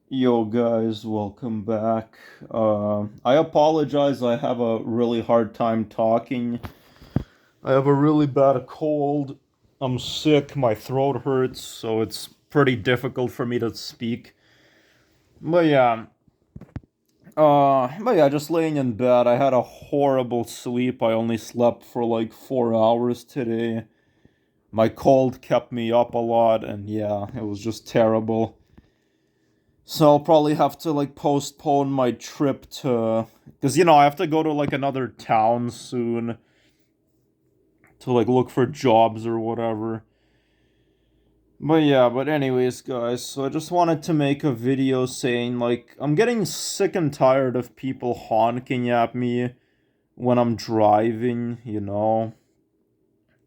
Yo guys, welcome back. I apologize, I have a really hard time talking. I have a really bad cold. I'm sick, my throat hurts, so it's pretty difficult for me to speak. But yeah, just laying in bed. I had a horrible sleep. I only slept for like 4 hours today. My cold kept me up a lot, and yeah, it was just terrible. So I'll probably have to like postpone my trip to, because I have to go to like another town soon to like look for jobs or whatever. But yeah, but anyways, guys, so I just wanted to make a video saying like I'm getting sick and tired of people honking at me when I'm driving.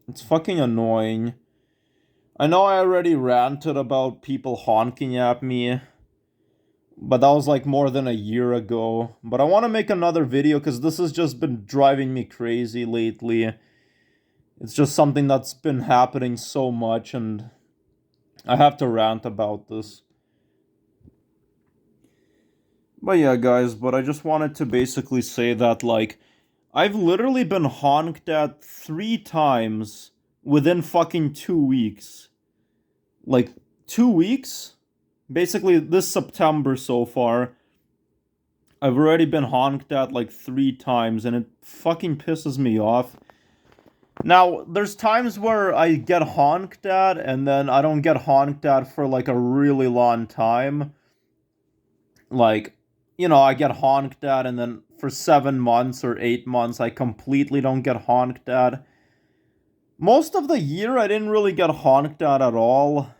It's fucking annoying. I know I already ranted about people honking at me, but that was like more than a year ago. But I want to make another video because this has just been driving me crazy lately. It's just something that's been happening so much, and I have to rant about this. But yeah, guys, but I just wanted to basically say that, like, I've literally been honked at 3 times within fucking 2 weeks. Like, 2 weeks? Basically, this September so far, I've already been honked at like 3 times, and it fucking pisses me off. Now, there's times where I get honked at, and then I don't get honked at for like a really long time. Like, I get honked at, and then for 7 months or 8 months, I completely don't get honked at. Most of the year, I didn't really get honked at all.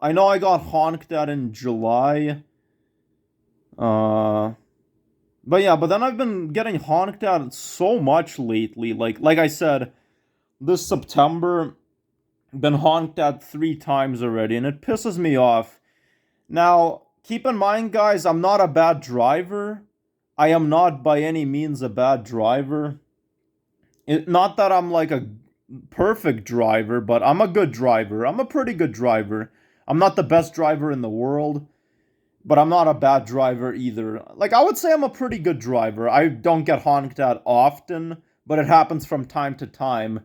I know I got honked at in July. Uh, but yeah, but then I've been getting honked at so much lately. Like I said, this September, been honked at 3 times already, and it pisses me off. Now, keep in mind, guys, I'm not a bad driver. I am not by any means a bad driver. Not that I'm like a perfect driver, but I'm a good driver. I'm a pretty good driver. I'm not the best driver in the world, but I'm not a bad driver either. Like, I would say I'm a pretty good driver. I don't get honked at often, but it happens from time to time.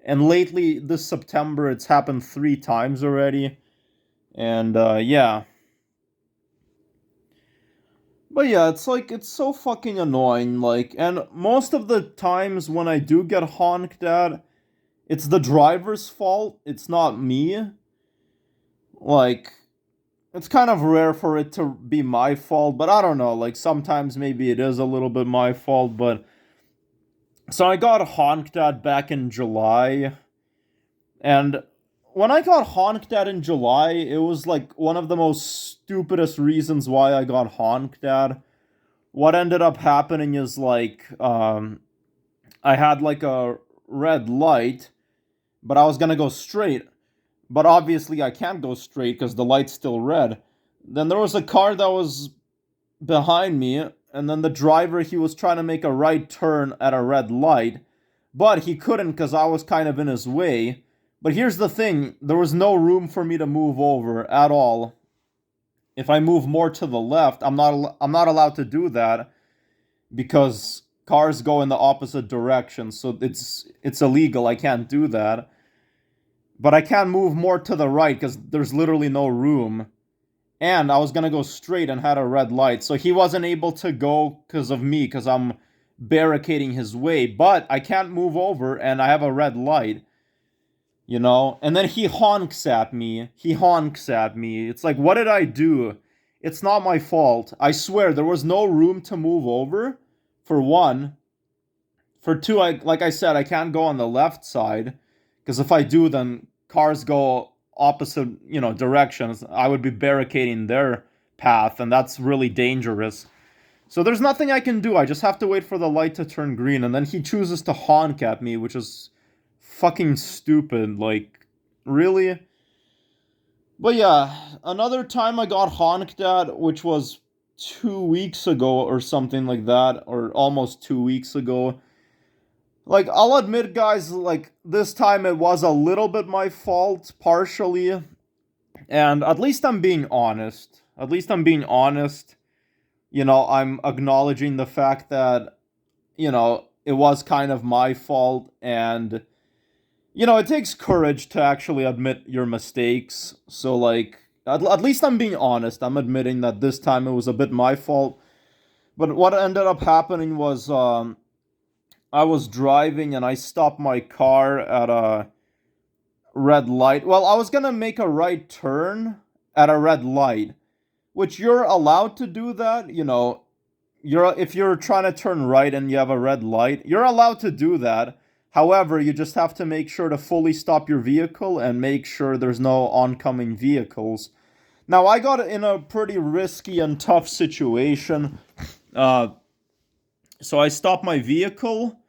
And lately, this September, it's happened 3 times already. And, yeah. But yeah, it's like, it's so fucking annoying. Like, and most of the times when I do get honked at, it's the driver's fault. It's not me. Like, it's kind of rare for it to be my fault, but I don't know. Like, sometimes maybe it is a little bit my fault, but. So I got honked at back in July, and when I got honked at in July, it was like one of the most stupidest reasons why I got honked at. What ended up happening is like, I had like a red light, but I was gonna go straight. But obviously, I can't go straight because the light's still red. Then there was a car that was behind me, and then the driver, he was trying to make a right turn at a red light, but he couldn't because I was kind of in his way. But here's the thing, there was no room for me to move over at all. If I move more to the left, I'm not allowed to do that because cars go in the opposite direction, so it's illegal. I can't do that. But I can't move more to the right because there's literally no room. And I was gonna go straight and had a red light, so he wasn't able to go because of me, because I'm barricading his way. But I can't move over, and I have a red light. And then he honks at me. He honks at me. It's like, what did I do? It's not my fault. I swear, there was no room to move over. For one. For two, like I said, I can't go on the left side, because if I do, then cars go opposite, directions. I would be barricading their path, and that's really dangerous. So there's nothing I can do. I just have to wait for the light to turn green, and then he chooses to honk at me, which is fucking stupid. Like, really? But yeah, another time I got honked at, which was 2 weeks ago or something like that, or almost 2 weeks ago. Like, I'll admit, guys, like, this time it was a little bit my fault, partially. And at least I'm being honest. At least I'm being honest. I'm acknowledging the fact that, it was kind of my fault, and, it takes courage to actually admit your mistakes. So, like, at least I'm being honest. I'm admitting that this time it was a bit my fault. But what ended up happening was, I was driving and I stopped my car at a red light. Well, I was gonna make a right turn at a red light, which you're allowed to do that. If you're trying to turn right and you have a red light, you're allowed to do that. However, you just have to make sure to fully stop your vehicle and make sure there's no oncoming vehicles. Now, I got in a pretty risky and tough situation. So I stopped my vehicle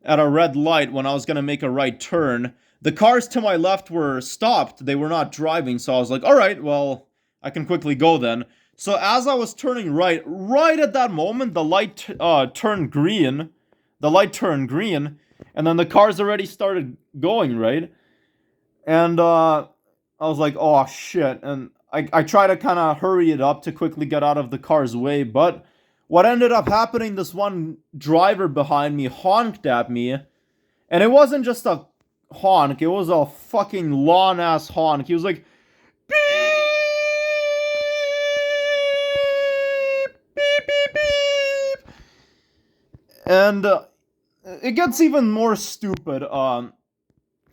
at a red light when I was going to make a right turn. The cars to my left were stopped. They were not driving. So I was like, all right, well, I can quickly go then. So as I was turning right at that moment, the light turned green. The light turned green. And then the cars already started going, right? And I was like, oh, shit. And I try to kind of hurry it up to quickly get out of the car's way. But what ended up happening, this one driver behind me honked at me. And it wasn't just a honk. It was a fucking lawn-ass honk. He was like, beep, beep, beep, beep. And it gets even more stupid.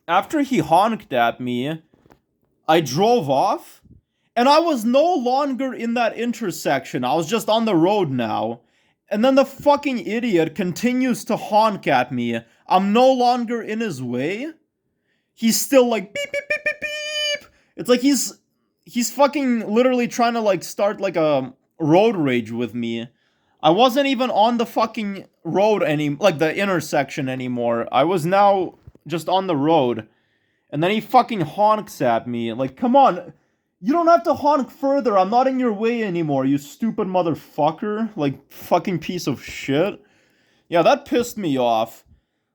After he honked at me, I drove off, and I was no longer in that intersection. I was just on the road now. And then the fucking idiot continues to honk at me. I'm no longer in his way. He's still like beep beep beep beep beep. It's like he's fucking literally trying to like start like a road rage with me. I wasn't even on the fucking road like the intersection anymore. I was now just on the road. And then he fucking honks at me. Like, come on. You don't have to honk further. I'm not in your way anymore, you stupid motherfucker. Like, fucking piece of shit. Yeah, that pissed me off.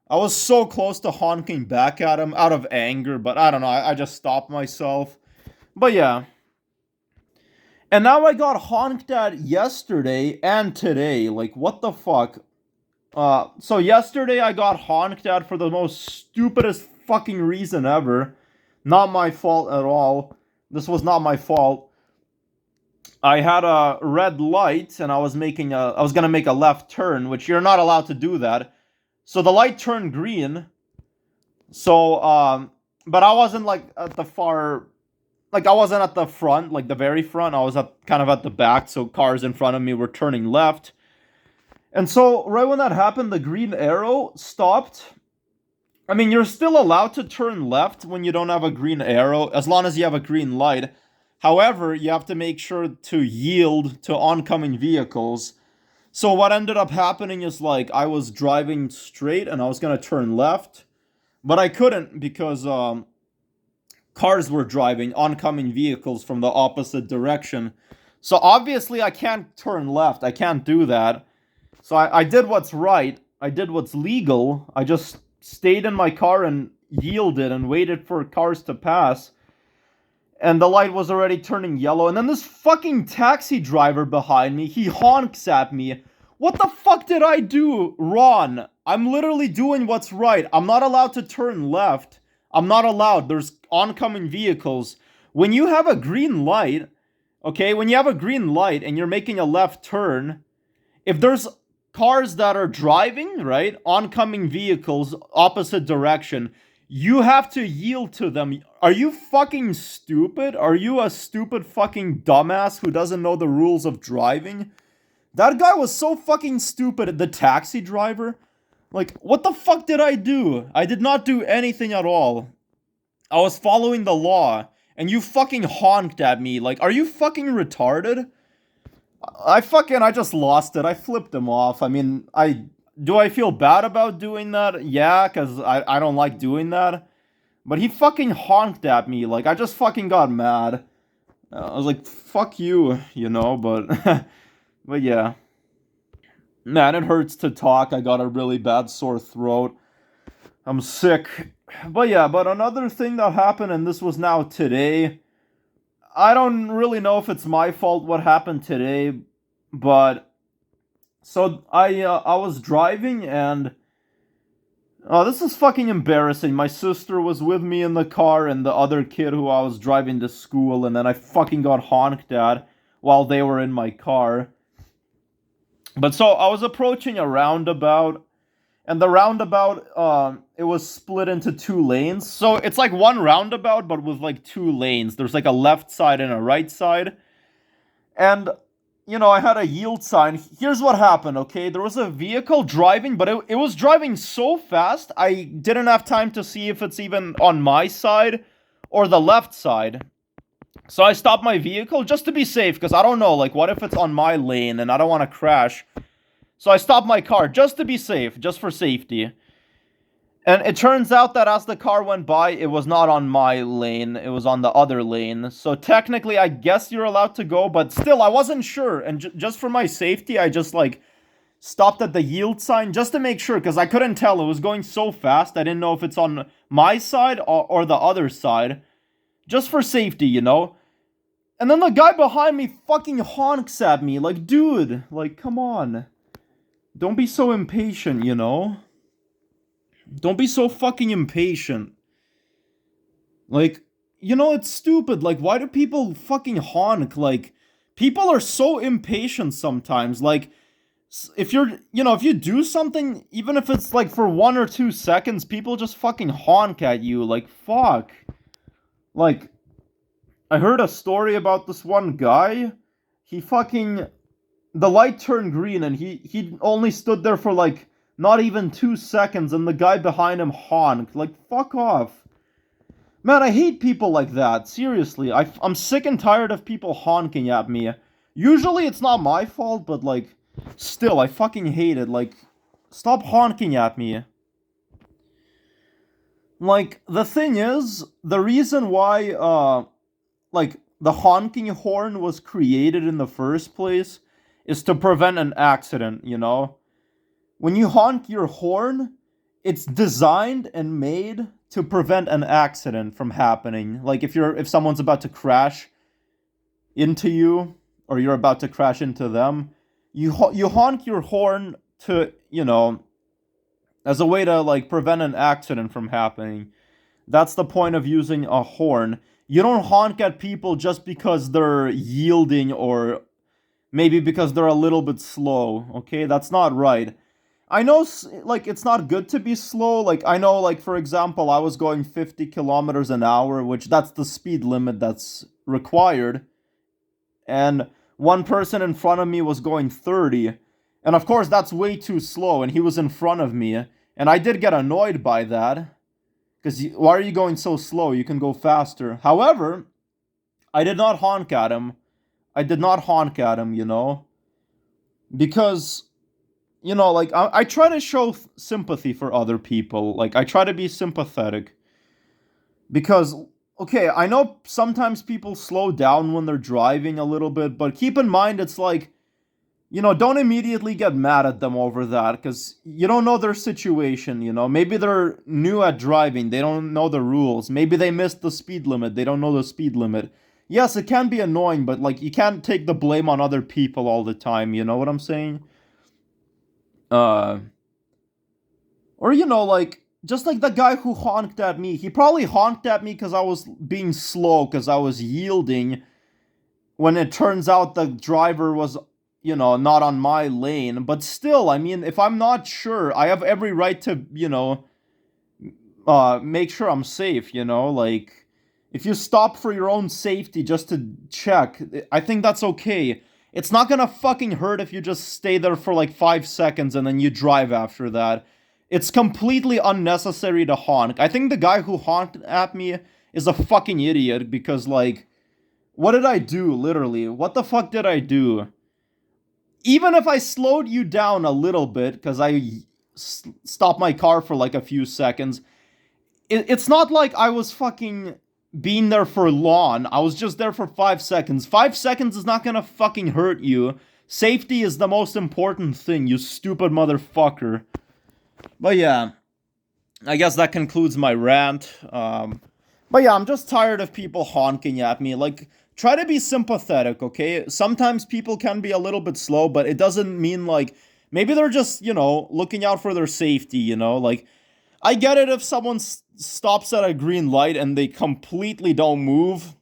I was so close to honking back at him out of anger, but I don't know. I just stopped myself. But yeah. And now I got honked at yesterday and today. Like, what the fuck? So yesterday I got honked at for the most stupidest fucking reason ever. Not my fault at all. This was not my fault. I had a red light and I was gonna make a left turn, which you're not allowed to do that. So the light turned green. So, but I wasn't like at the far, like I wasn't at the front, like the very front. I was kind of at the back, so cars in front of me were turning left. And so right when that happened, the green arrow stopped. I mean, you're still allowed to turn left when you don't have a green arrow, as long as you have a green light. However, you have to make sure to yield to oncoming vehicles. So what ended up happening is, like, I was driving straight and I was going to turn left, but I couldn't because cars were driving, oncoming vehicles from the opposite direction. So obviously I can't turn left. I can't do that. So I did what's right. I did what's legal. I just stayed in my car and yielded and waited for cars to pass. And the light was already turning yellow. And then this fucking taxi driver behind me, he honks at me. What the fuck did I do, Ron? I'm literally doing what's right. I'm not allowed to turn left. I'm not allowed. There's oncoming vehicles. When you have a green light, okay, when you have a green light and you're making a left turn, if there's cars that are driving, right, oncoming vehicles, opposite direction, you have to yield to them. Are you fucking stupid? Are you a stupid fucking dumbass who doesn't know the rules of driving? That guy was so fucking stupid, the taxi driver. Like, what the fuck did I do? I did not do anything at all. I was following the law, and you fucking honked at me. Like, are you fucking retarded? I just lost it. I flipped him off. I mean, do I feel bad about doing that? Yeah, because I don't like doing that. But he fucking honked at me. Like, I just fucking got mad. I was like, fuck you, but... but yeah. Man, it hurts to talk. I got a really bad sore throat. I'm sick. But yeah, but another thing that happened, and this was now today... I don't really know if it's my fault what happened today, but so I was driving and this is fucking embarrassing. My sister was with me in the car and the other kid who I was driving to school, and then I fucking got honked at while they were in my car. But so I was approaching a roundabout, and the roundabout, it was split into two lanes. So it's like one roundabout, but with like two lanes. There's like a left side and a right side. And, I had a yield sign. Here's what happened, okay? There was a vehicle driving, but it was driving so fast, I didn't have time to see if it's even on my side or the left side. So I stopped my vehicle just to be safe, because I don't know, like, what if it's on my lane and I don't want to crash? So I stopped my car just to be safe, just for safety. And it turns out that as the car went by, it was not on my lane, it was on the other lane. So technically, I guess you're allowed to go, but still, I wasn't sure. And just for my safety, I just, like, stopped at the yield sign just to make sure, because I couldn't tell. It was going so fast, I didn't know if it's on my side or the other side. Just for safety, And then the guy behind me fucking honks at me. Like, dude, like, come on. Don't be so impatient, Don't be so fucking impatient. Like, it's stupid. Like, why do people fucking honk? Like, people are so impatient sometimes. Like, if if you do something, even if it's like for 1 or 2 seconds, people just fucking honk at you. Like, fuck. Like, I heard a story about this one guy. The light turned green and he only stood there for like not even 2 seconds, and the guy behind him honked. Like, fuck off. Man, I hate people like that. Seriously, I'm sick and tired of people honking at me. Usually it's not my fault, but like, still, I fucking hate it. Like, stop honking at me. Like, the thing is, the reason why, like, the honking horn was created in the first place is to prevent an accident, When you honk your horn, it's designed and made to prevent an accident from happening. Like, if someone's about to crash into you, or you're about to crash into them, you honk your horn to, as a way to, like, prevent an accident from happening. That's the point of using a horn. You don't honk at people just because they're yielding, or maybe because they're a little bit slow, okay? That's not right. I know, like, it's not good to be slow. Like, I know, like, for example, I was going 50 kilometers an hour, which that's the speed limit that's required. And one person in front of me was going 30. And of course, that's way too slow, and he was in front of me. And I did get annoyed by that. Because why are you going so slow? You can go faster. However, I did not honk at him. Because, like, I try to show sympathy for other people. Like, I try to be sympathetic. Because, okay, I know sometimes people slow down when they're driving a little bit, but keep in mind, it's like, don't immediately get mad at them over that, because you don't know their situation, Maybe they're new at driving, they don't know the rules. Maybe they missed the speed limit, they don't know the speed limit. Yes, it can be annoying, but, like, you can't take the blame on other people all the time, you know what I'm saying? Or, like, just like the guy who honked at me, he probably honked at me because I was being slow, because I was yielding, when it turns out the driver was, not on my lane. But still, I mean, if I'm not sure, I have every right to, make sure I'm safe, like, if you stop for your own safety just to check, I think that's okay. It's not gonna fucking hurt if you just stay there for like 5 seconds and then you drive after that. It's completely unnecessary to honk. I think the guy who honked at me is a fucking idiot, because, like, what did I do, literally? What the fuck did I do? Even if I slowed you down a little bit, because I stopped my car for like a few seconds, it's not like I was fucking being there for long. I was just there for 5 seconds. 5 seconds is not gonna fucking hurt you. Safety is the most important thing, you stupid motherfucker. But yeah, I guess that concludes my rant. But yeah, I'm just tired of people honking at me. Like, try to be sympathetic, okay? Sometimes people can be a little bit slow, but it doesn't mean like maybe they're just, looking out for their safety, Like I get it if someone stops at a green light and they completely don't move.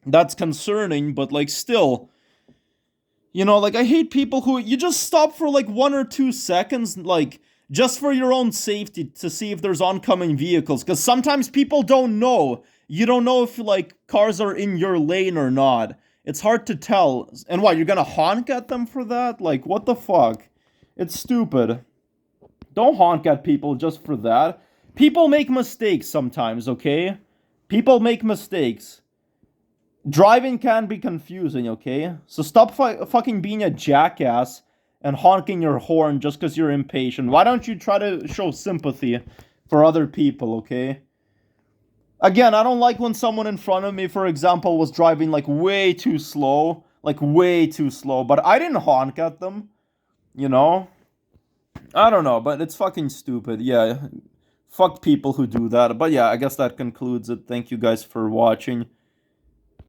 That's concerning, but like still, like I hate people who you just stop for like 1 or 2 seconds, like just for your own safety to see if there's oncoming vehicles. Because sometimes people don't know. You don't know if like cars are in your lane or not. It's hard to tell. And what, you're gonna honk at them for that? Like, what the fuck? It's stupid. Don't honk at people just for that. People make mistakes sometimes, okay? People make mistakes. Driving can be confusing, okay? So stop fucking being a jackass and honking your horn just because you're impatient. Why don't you try to show sympathy for other people, okay? Again, I don't like when someone in front of me, for example, was driving like way too slow. Like way too slow. But I didn't honk at them, you know? I don't know, but it's fucking stupid. Yeah, fuck people who do that. But yeah, I guess that concludes it. Thank you guys for watching.